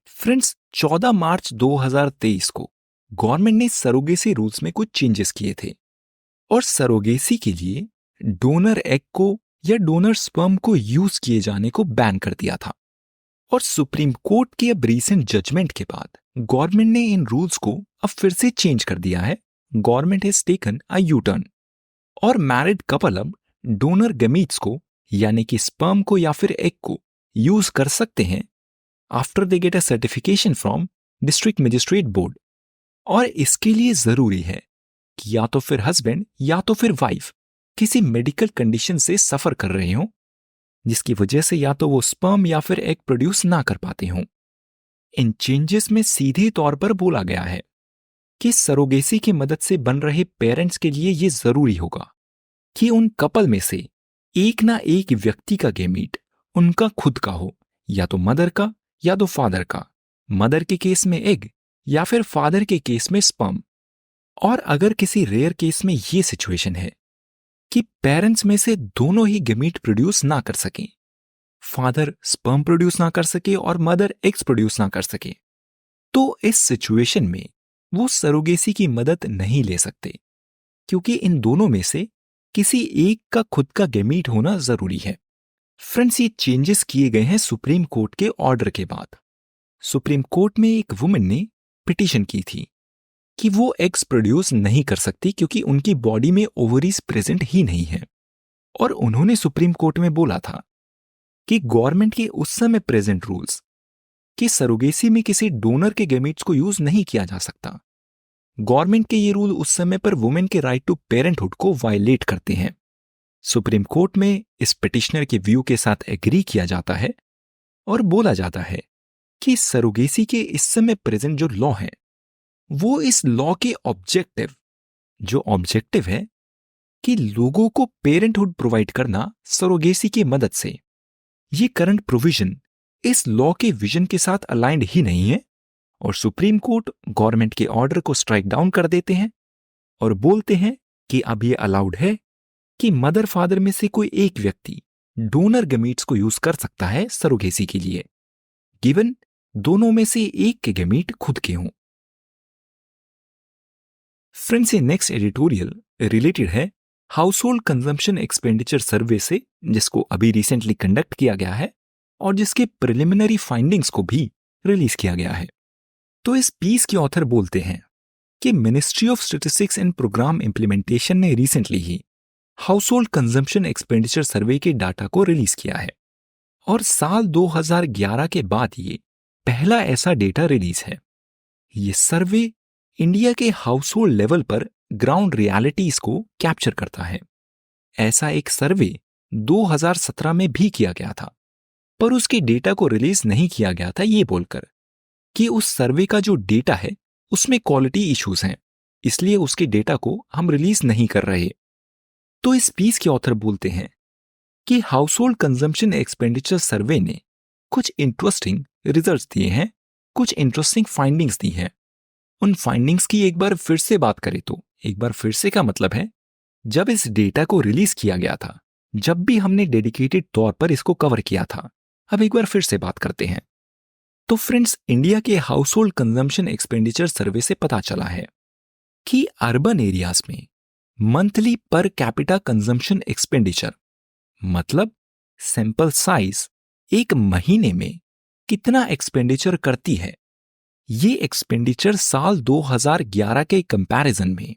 फ्रेंड्स, 14 मार्च 2023 को गवर्नमेंट ने सरोगेसी रूल्स में कुछ चेंजेस किए थे और सरोगेसी के लिए डोनर एग को या डोनर स्पर्म को यूज किए जाने को बैन कर दिया था। और सुप्रीम कोर्ट के अब रीसेंट जजमेंट के बाद गवर्नमेंट ने इन रूल्स को अब फिर से चेंज कर दिया है। Government has taken a U turn और मैरिड कपल अब डोनर गमीट्स को यानी कि स्पर्म को या फिर एग को यूज कर सकते हैं after they get a certification from district magistrate board. और इसके लिए जरूरी है कि या तो फिर हस्बैंड या तो फिर वाइफ किसी मेडिकल कंडीशन से सफर कर रहे हों जिसकी वजह से या तो वो स्पर्म या फिर एग प्रोड्यूस ना कर पाते हों। इन चेंजेस में सीधे तौर पर बोला गया है कि सरोगेसी की मदद से बन रहे पेरेंट्स के लिए ये जरूरी होगा कि उन कपल में से एक ना एक व्यक्ति का गेमीट उनका खुद का हो, या तो मदर का या तो फादर का, मदर के केस में एग या फिर फादर के केस में स्पर्म। और अगर किसी रेयर केस में ये सिचुएशन है कि पेरेंट्स में से दोनों ही गेमीट प्रोड्यूस ना कर सकें, फादर स्पर्म प्रोड्यूस ना कर सके और मदर एग्स प्रोड्यूस ना कर सके, तो इस सिचुएशन में वो सरोगेसी की मदद नहीं ले सकते क्योंकि इन दोनों में से किसी एक का खुद का गेमीट होना जरूरी है। फ्रेंड्स, ये चेंजेस किए गए हैं सुप्रीम कोर्ट के ऑर्डर के बाद। सुप्रीम कोर्ट में एक वुमेन ने पिटीशन की थी कि वो एग्स प्रोड्यूस नहीं कर सकती क्योंकि उनकी बॉडी में ओवरीज प्रेजेंट ही नहीं है। और उन्होंने सुप्रीम कोर्ट में बोला था कि गवर्नमेंट के उस समय प्रेजेंट रूल्स कि सरोगेसी में किसी डोनर के गेमीट्स को यूज नहीं किया जा सकता, गवर्नमेंट के ये रूल उस समय पर वुमेन के राइट टू पेरेंटहुड को वायलेट करते हैं। सुप्रीम कोर्ट में इस पिटिशनर के व्यू के साथ एग्री किया जाता है और बोला जाता है कि सरोगेसी के इस समय प्रेजेंट जो लॉ है वो इस लॉ के ऑब्जेक्टिव है कि लोगों को पेरेंटहुड प्रोवाइड करना सरोगेसी की मदद से, ये करंट प्रोविजन इस लॉ के विजन के साथ अलाइंड ही नहीं है। और सुप्रीम कोर्ट गवर्नमेंट के ऑर्डर को स्ट्राइक डाउन कर देते हैं और बोलते हैं कि अब ये अलाउड है कि मदर फादर में से कोई एक व्यक्ति डोनर गमीट्स को यूज कर सकता है सरोगेसी के लिए, गिवन दोनों में से एक के गमीट खुद के हों। फ्रेंड्स, ये नेक्स्ट एडिटोरियल रिलेटेड है हाउस होल्ड कंजम्पशन एक्सपेंडिचर सर्वे से, जिसको अभी रिसेंटली कंडक्ट किया गया है और जिसके प्रिलिमिनरी फाइंडिंग्स को भी रिलीज किया गया है। तो इस पीस के ऑथर बोलते हैं कि ministry of statistics and programme implementation ने रिसेंटली ही house hold consumption expenditure survey के डाटा को रिलीज किया है और साल 2011 के बाद ये पहला ऐसा डेटा रिलीज है। ये सर्वे इंडिया के हाउस होल्ड लेवल पर ग्राउंड रियलिटीज को कैप्चर करता है। ऐसा एक सर्वे 2017 में भी किया गया था, पर उसके डेटा को रिलीज नहीं किया गया था ये बोलकर कि उस सर्वे का जो डेटा है उसमें क्वालिटी इश्यूज हैं, इसलिए उसके डेटा को हम रिलीज नहीं कर रहे। तो इस पीस के ऑथर बोलते हैं कि हाउस होल्ड कंजम्पशन एक्सपेंडिचर सर्वे ने कुछ इंटरेस्टिंग रिजल्ट्स दिए हैं, कुछ इंटरेस्टिंग फाइंडिंग्स दी हैं। उन फाइंडिंग्स की एक बार फिर से बात करें तो एक बार फिर से का मतलब है जब इस डेटा को रिलीज किया गया था, जब भी हमने डेडिकेटेड तौर पर इसको कवर किया था, अब एक बार फिर से बात करते हैं। तो फ्रेंड्स, इंडिया के हाउस होल्ड कंजम्पशन एक्सपेंडिचर सर्वे से पता चला है कि अर्बन एरियाज में monthly per capita consumption expenditure मतलब सैंपल साइज एक महीने में कितना एक्सपेंडिचर करती है, ये एक्सपेंडिचर साल 2011 के कंपैरिजन में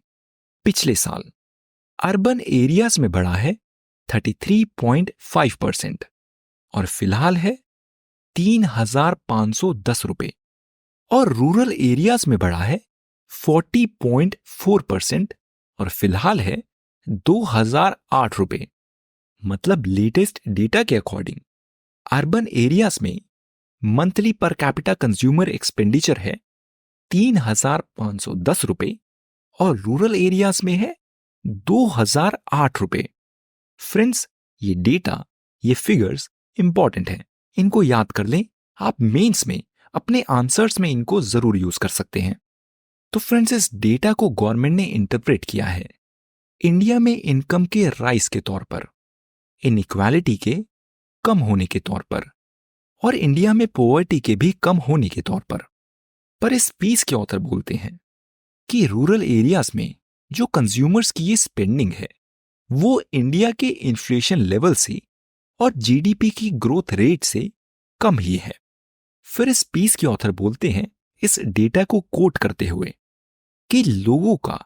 पिछले साल अर्बन एरियाज में बढ़ा है 33.5% और फिलहाल है 3,510 रुपए, और रूरल एरियाज में बढ़ा है 40.4% और फिलहाल है 2,008 रुपए। मतलब लेटेस्ट डेटा के अकॉर्डिंग अर्बन एरियाज में monthly per capita consumer expenditure है 3,510 रुपए और रूरल एरियाज में है 2,008 रुपए। फ्रेंड्स, ये डेटा, ये फिगर्स इंपॉर्टेंट है, इनको याद कर लें। आप मेंस में अपने आंसर्स में इनको जरूर यूज कर सकते हैं। तो फ्रेंड्स, इस डेटा को गवर्नमेंट ने इंटरप्रेट किया है इंडिया में इनकम के राइज के तौर पर, इनइक्वालिटी के कम होने के तौर पर और इंडिया में पॉवर्टी के भी कम होने के तौर पर इस पीस के ऑथर बोलते हैं कि रूरल एरियाज में जो कंज्यूमर्स की ये स्पेंडिंग है वो इंडिया के इन्फ्लेशन लेवल से और जीडीपी की ग्रोथ रेट से कम ही है। फिर इस पीस के ऑथर बोलते हैं इस डेटा को कोट करते हुए कि लोगों का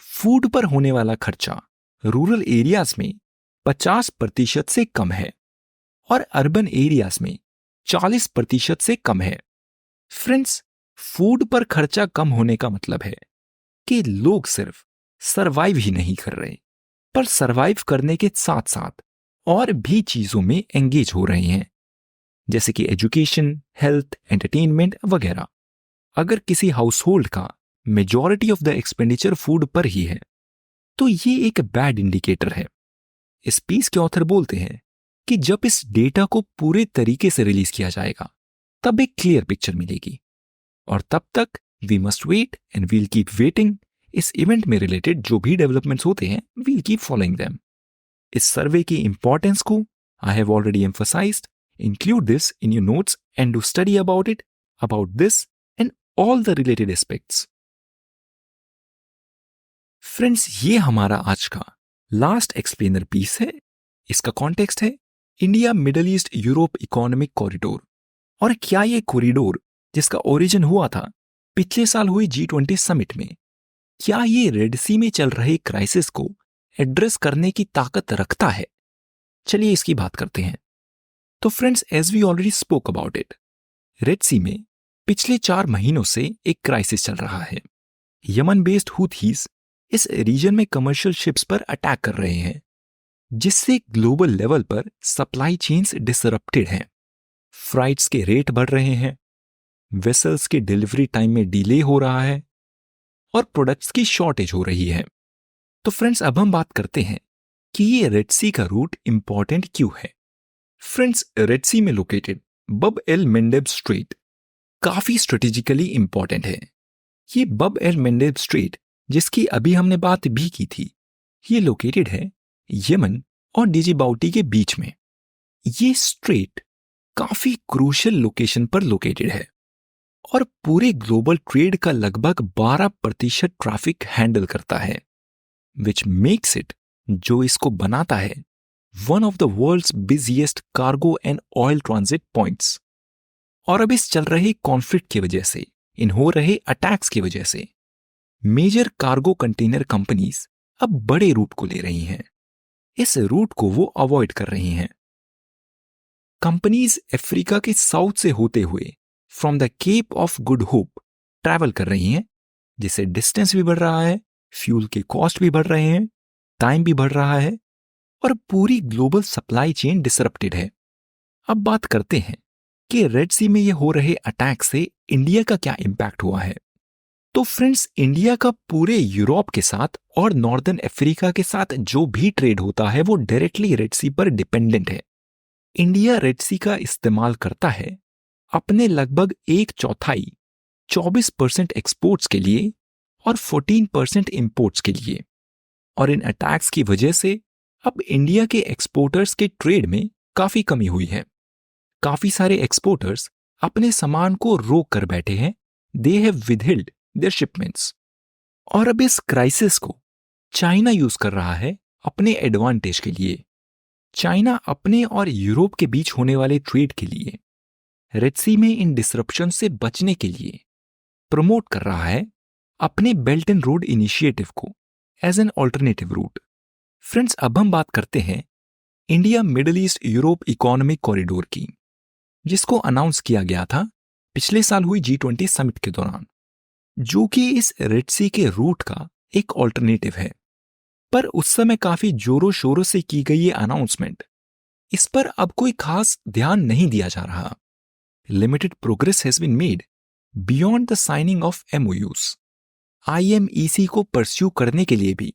फूड पर होने वाला खर्चा रूरल एरियाज में 50% से कम है और अर्बन एरियाज में 40% से कम है। फ्रेंड्स, फूड पर खर्चा कम होने का मतलब है कि लोग सिर्फ सरवाइव ही नहीं कर रहे पर सरवाइव करने के साथ साथ और भी चीजों में एंगेज हो रहे हैं, जैसे कि एजुकेशन, हेल्थ, एंटरटेनमेंट वगैरह। अगर किसी हाउस होल्ड का majority of the expenditure food पर ही है तो ये एक बैड इंडिकेटर है। इस पीस के ऑथर बोलते हैं कि जब इस डेटा को पूरे तरीके से रिलीज किया जाएगा तब एक क्लियर पिक्चर मिलेगी और तब तक we must wait and will keep waiting. इस इवेंट में रिलेटेड जो भी डेवलपमेंट्स होते हैं वील कीप फॉलोइंग देम। इस सर्वे की इंपॉर्टेंस को I have already emphasised. Include this in your notes and do study about it, about this and all the related aspects. Friends, ये हमारा आज का लास्ट एक्सप्लेनर पीस है। इसका कॉन्टेक्स्ट है India Middle East Europe Economic corridor. और क्या ये कॉरिडोर जिसका ओरिजिन हुआ था पिछले साल हुई G20 समिट में, क्या ये रेड सी में चल रहे क्राइसिस को एड्रेस करने की ताकत रखता है? चलिए इसकी बात करते हैं। तो friends, as we already spoke about it, Red Sea में पिछले 4 महीनों से एक क्राइसिस चल रहा है। यमन बेस्ड हूथीज इस रीजन में कमर्शियल शिप्स पर अटैक कर रहे हैं, जिससे ग्लोबल लेवल पर सप्लाई चेन्स डिसरप्टेड हैं। फ्लाइट्स के रेट बढ़ रहे हैं, वेसल्स के डिलीवरी टाइम में डिले हो रहा है और प्रोडक्ट्स की शॉर्टेज हो रही है। तो फ्रेंड्स, अब हम बात करते हैं कि ये रेड सी का रूट इंपॉर्टेंट क्यों है। फ्रेंड्स, रेड सी में लोकेटेड बब एल मेंडेब स्ट्रेट काफी स्ट्रेटेजिकली इंपॉर्टेंट है। ये बब एल मेंडेब स्ट्रेट, जिसकी अभी हमने बात भी की थी, ये लोकेटेड है यमन और डिजिबाउटी के बीच में। ये स्ट्रेट काफी क्रूशियल लोकेशन पर लोकेटेड है और पूरे ग्लोबल ट्रेड का लगभग 12% ट्रैफिक हैंडल करता है, विच मेक्स इट, जो इसको बनाता है, one of the world's busiest cargo and oil transit points. और अब इस चल रहे कॉन्फ्लिक्ट की वजह से, इन हो रहे अटैक्स की वजह से मेजर कार्गो कंटेनर कंपनीज अब बड़े रूट को ले रही हैं। इस रूट को वो अवॉइड कर रही हैं। कंपनीज अफ्रीका के साउथ से होते हुए from the Cape of Good Hope travel कर रही हैं, जिससे डिस्टेंस भी बढ़ रहा है, फ्यूल के कॉस्ट भी बढ़ रहे हैं, टाइम भी बढ़ रहा है और पूरी ग्लोबल सप्लाई चेन डिसरप्टेड है। अब बात करते हैं कि रेड सी में ये हो रहे अटैक से इंडिया का क्या इंपैक्ट हुआ है। तो फ्रेंड्स, इंडिया का पूरे यूरोप के साथ और नॉर्दर्न अफ्रीका के साथ जो भी ट्रेड होता है वो डायरेक्टली रेड सी पर डिपेंडेंट है। इंडिया रेड सी का इस्तेमाल करता है अपने लगभग 1/4 24% एक्सपोर्ट्स के लिए और 14% इंपोर्ट्स के लिए। और इन अटैक्स की वजह से अब इंडिया के एक्सपोर्टर्स के ट्रेड में काफी कमी हुई है। काफी सारे एक्सपोर्टर्स अपने सामान को रोक कर बैठे हैं। They have withheld their shipments. और अब इस क्राइसिस को चाइना यूज कर रहा है अपने एडवांटेज के लिए। चाइना अपने और यूरोप के बीच होने वाले ट्रेड के लिए रेड सी में इन डिसरप्शन से बचने के लिए प्रमोट कर रहा है अपने बेल्ट एंड रोड इनिशिएटिव को as an alternative route. Friends, अब हम बात करते हैं India Middle East Europe Economic Corridor की, जिसको अनाउंस किया गया था पिछले साल हुई G20 समिट के दौरान, जो कि इस रेड सी के रूट का एक ऑल्टरनेटिव है। पर उस समय काफी जोरों शोरों से की गई ये अनाउंसमेंट, इस पर अब कोई खास ध्यान नहीं दिया जा रहा। Limited progress has been made beyond the signing of MOUs। IMEC को परस्यू करने के लिए भी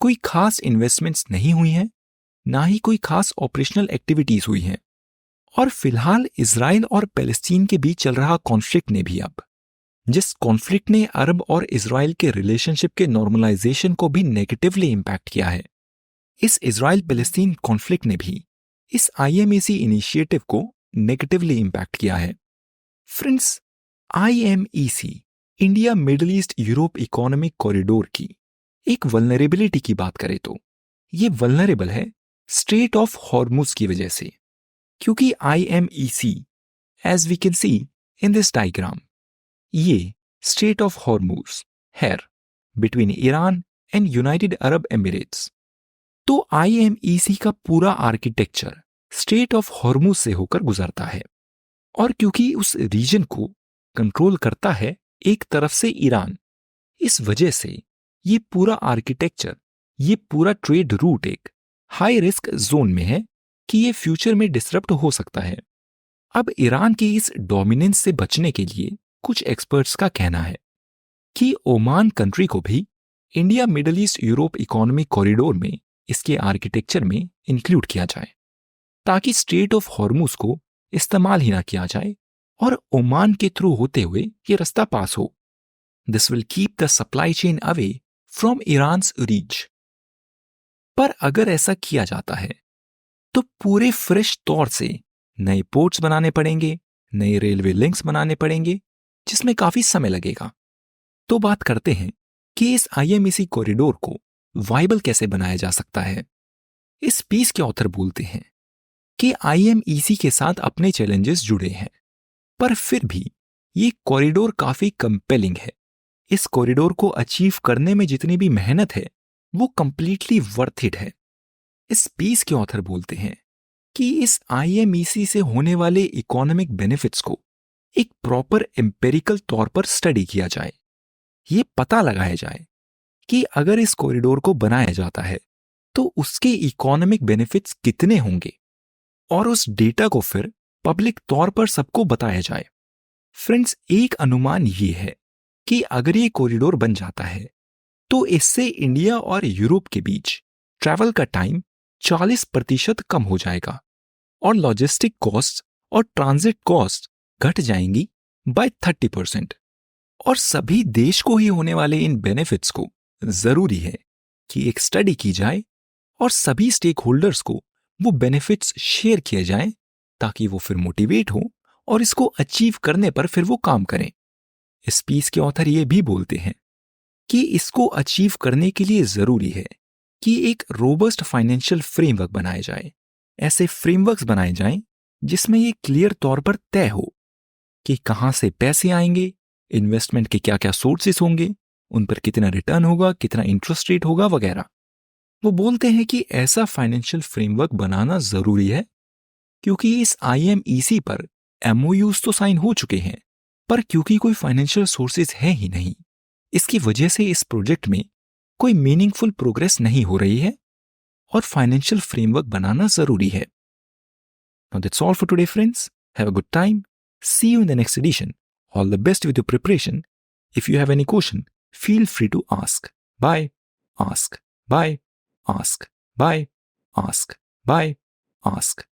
कोई खास इन्वेस्टमेंट्स नहीं हुई हैं, ना ही कोई खास ऑपरेशनल एक्टिविटीज हुई हैं। और फिलहाल इजराइल और पैलेस्टीन के बीच चल रहा कॉन्फ्लिक्ट ने भी अब, जिस कॉन्फ्लिक्ट ने अरब और इजराइल के रिलेशनशिप के नॉर्मलाइजेशन को भी नेगेटिवली इंपैक्ट किया है, इस इजराइल पैलेस्टीन कॉन्फ्लिक्ट ने भी इस IMEC इनिशिएटिव को नेगेटिवली इंपैक्ट किया है। Friends, IMEC, India middle east Europe Economic Corridor की एक वल्नरेबिलिटी की बात करें तो ये वल्नरेबल है स्ट्रेट ऑफ हॉर्मुज की वजह से, क्योंकि IMEC, as we can see in this diagram, ये स्ट्रेट ऑफ हॉर्मुज है between Iran and United Arab Emirates. तो IMEC का पूरा आर्किटेक्चर स्ट्रेट ऑफ हॉर्मुज से होकर गुजरता है, और क्योंकि उस रीजन को कंट्रोल करता है एक तरफ से ईरान, इस वजह से ये पूरा आर्किटेक्चर, ये पूरा ट्रेड रूट एक हाई रिस्क जोन में है कि ये फ्यूचर में डिसरप्ट हो सकता है। अब ईरान की इस डोमिनेंस से बचने के लिए कुछ एक्सपर्ट्स का कहना है कि ओमान कंट्री को भी India middle east Europe Economic corridor में इसके आर्किटेक्चर में इंक्लूड किया जाए, ताकि स्ट्रेट ऑफ हॉर्मुज को इस्तेमाल ही ना किया जाए और ओमान के थ्रू होते हुए ये रास्ता पास हो। This will keep the supply chain away from Iran's reach. पर अगर ऐसा किया जाता है तो पूरे फ्रेश तौर से नए पोर्ट्स बनाने पड़ेंगे, नए रेलवे लिंक्स बनाने पड़ेंगे, जिसमें काफी समय लगेगा। तो बात करते हैं कि इस IMEC कॉरिडोर को वाइबल कैसे बनाया जा सकता है। इस पीस के ऑथर बोलते हैं कि IMEC के साथ अपने चैलेंजेस जुड़े हैं, पर फिर भी ये कॉरिडोर काफी कंपेलिंग है। इस कॉरिडोर को अचीव करने में जितनी भी मेहनत है वो कंप्लीटली वर्थ इट है। इस पीस के ऑथर बोलते हैं कि इस IMEC से होने वाले इकोनॉमिक बेनिफिट्स को एक प्रॉपर एम्पेरिकल तौर पर स्टडी किया जाए, ये पता लगाया जाए कि अगर इस कॉरिडोर को बनाया जाता है तो उसके इकोनॉमिक बेनिफिट्स कितने होंगे, और उस डेटा को फिर पब्लिक तौर पर सबको बताया जाए। फ्रेंड्स, एक अनुमान ये है कि अगर ये कॉरिडोर बन जाता है तो इससे इंडिया और यूरोप के बीच ट्रैवल का टाइम 40% कम हो जाएगा और लॉजिस्टिक कॉस्ट और ट्रांजिट कॉस्ट घट जाएंगी बाय 30%। और सभी देश को ही होने वाले इन बेनिफिट्स को जरूरी है कि एक स्टडी की जाए और सभी स्टेक होल्डर्स को वो बेनिफिट्स शेयर किए जाएं, ताकि वो फिर मोटिवेट हो और इसको अचीव करने पर फिर वो काम करें। इस पीस के ऑथर ये भी बोलते हैं कि इसको अचीव करने के लिए जरूरी है कि एक रोबस्ट फाइनेंशियल फ्रेमवर्क बनाया जाए। ऐसे फ्रेमवर्क्स बनाए जाएं जिसमें ये क्लियर तौर पर तय हो कि कहां से पैसे आएंगे, इन्वेस्टमेंट के क्या क्या सोर्सेस होंगे, उन पर कितना रिटर्न होगा, कितना इंटरेस्ट रेट होगा वगैरह। वो बोलते हैं कि ऐसा फाइनेंशियल फ्रेमवर्क बनाना जरूरी है, क्योंकि इस IMEC पर MOUs तो साइन हो चुके हैं, पर क्योंकि कोई फाइनेंशियल सोर्सेज है ही नहीं, इसकी वजह से इस प्रोजेक्ट में कोई मीनिंगफुल प्रोग्रेस नहीं हो रही है और फाइनेंशियल फ्रेमवर्क बनाना जरूरी है। Now that's all for today, friends. Have a good time. See you in the next edition. All the best with your preparation. If you have any question, feel free to ask. Bye. Ask. Bye. Ask. Bye. Ask. Bye. Ask.